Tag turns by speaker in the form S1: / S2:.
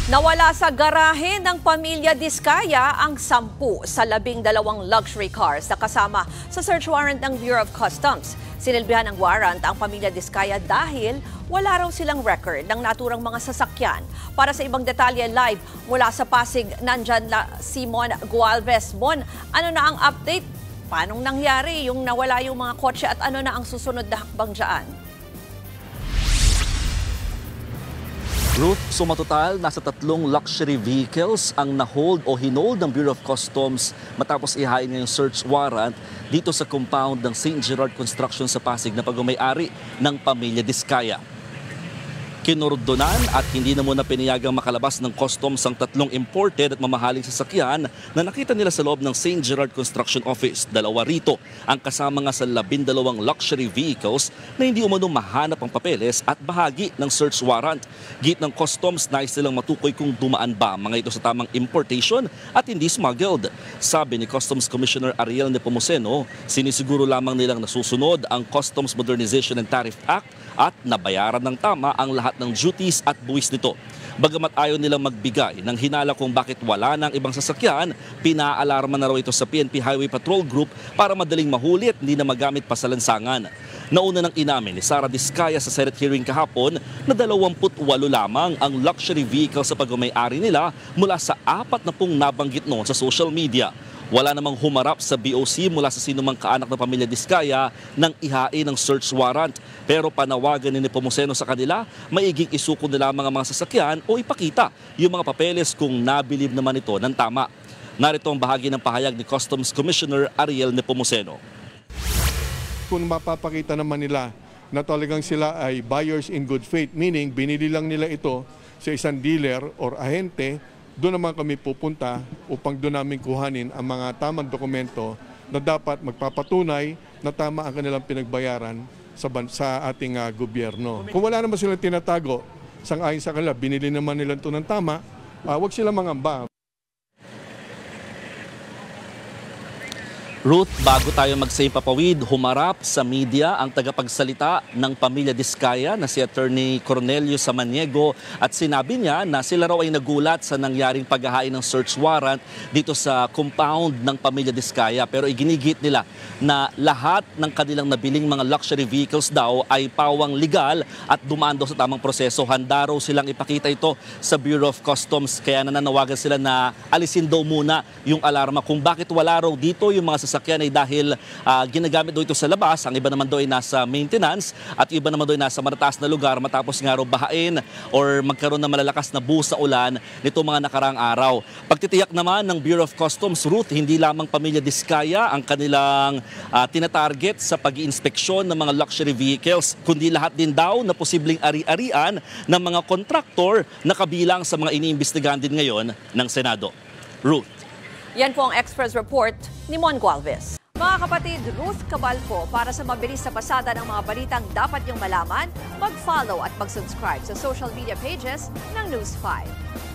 S1: Nawala sa garahe ng pamilya Diskaya ang 10 sa 12 luxury cars na kasama sa search warrant ng Bureau of Customs. Sinilbihan ng warrant ang pamilya Diskaya dahil wala raw silang record ng naturang mga sasakyan. Para sa ibang detalye live mula sa Pasig, nandyan si Mon Gualvez. Mon, ano na ang update? Paanong nangyari yung nawala yung mga kotse at ano na ang susunod na hakbang dyan?
S2: Ruth, sumatotal, nasa 3 luxury vehicles ang na-hold o hinold ng Bureau of Customs matapos ihain ngayong search warrant dito sa compound ng St. Gerard Construction sa Pasig na pagmamay-ari ng pamilya Diskaya. Kinurdonan at hindi na muna pinayagang makalabas ng customs ang 3 imported at mamahaling sasakyan na nakita nila sa loob ng St. Gerard Construction Office. 2 rito ang kasama nga sa 12 luxury vehicles na hindi umano mahanap ang papeles at bahagi ng search warrant. Git ng customs, nais nilang matukoy kung dumaan ba mga ito sa tamang importation at hindi smuggled. Sabi ni Customs Commissioner Ariel Nepomuceno, sinisiguro lamang nilang nasusunod ang Customs Modernization and Tariff Act at nabayaran ng tama ang lahat ng duties at buwis nito. Bagamat ayaw nilang magbigay ng hinala kung bakit wala ng ibang sasakyan, pinaalarma na raw ito sa PNP Highway Patrol Group para madaling mahuli at hindi na magamit pa sa lansangan. Nauna nang inamin ni Sara Diskaya sa Senate hearing kahapon na 28 lamang ang luxury vehicle sa pagmamay-ari nila mula sa 40 nabanggit noon sa social media. Wala namang humarap sa BOC mula sa sinumang kaanak ng pamilya Diskaya nang ihain ng search warrant. Pero panawagan ni Nepomuceno sa kanila, maiging isuko nila ang mga sasakyan o ipakita yung mga papeles kung nabilib naman ito ng tama. Narito ang bahagi ng pahayag ni Customs Commissioner Ariel Nepomuceno.
S3: Kung mapapakita naman nila na talagang sila ay buyers in good faith, meaning binili lang nila ito sa isang dealer or ahente, doon naman kami pupunta upang doon namin kuhanin ang mga tamang dokumento na dapat magpapatunay na tama ang kanilang pinagbayaran sa ating gobyerno. Kung wala naman silang tinatago, sang-ayon sa kanila, binili naman nila ito ng tama, huwag sila mangamba.
S2: Ruth, bago tayo magsaipapawid, humarap sa media ang tagapagsalita ng pamilya Diskaya na si Attorney Cornelio Samaniego at sinabi niya na sila raw ay nagulat sa nangyaring paghahain ng search warrant dito sa compound ng pamilya Diskaya. Pero iginigit nila na lahat ng kanilang nabiling mga luxury vehicles daw ay pawang legal at dumaan daw sa tamang proseso. Handa raw silang ipakita ito sa Bureau of Customs, kaya nananawagan sila na alisin daw muna yung alarma kung bakit wala raw dito yung mga sasakyan ay dahil ginagamit daw ito sa labas, ang iba naman daw ay nasa maintenance at iba naman daw ay nasa matataas na lugar matapos nga raw bahain or magkaroon ng malalakas na buhos sa ulan nito mga nakaraang araw. Pagtitiyak naman ng Bureau of Customs, Ruth, hindi lamang pamilya Diskaya ang kanilang tinatarget sa pag-iinspeksyon ng mga luxury vehicles, kundi lahat din daw na posibleng ari-arian ng mga kontraktor na kabilang sa mga iniimbestigahan din ngayon ng Senado. Ruth.
S1: Yan po ang Express Report ni Mon Gualvez. Mga kapatid, Ruth Cabalco, para sa mabilis na pasada ng mga balitang dapat niyong malaman, mag-follow at mag-subscribe sa social media pages ng News 5.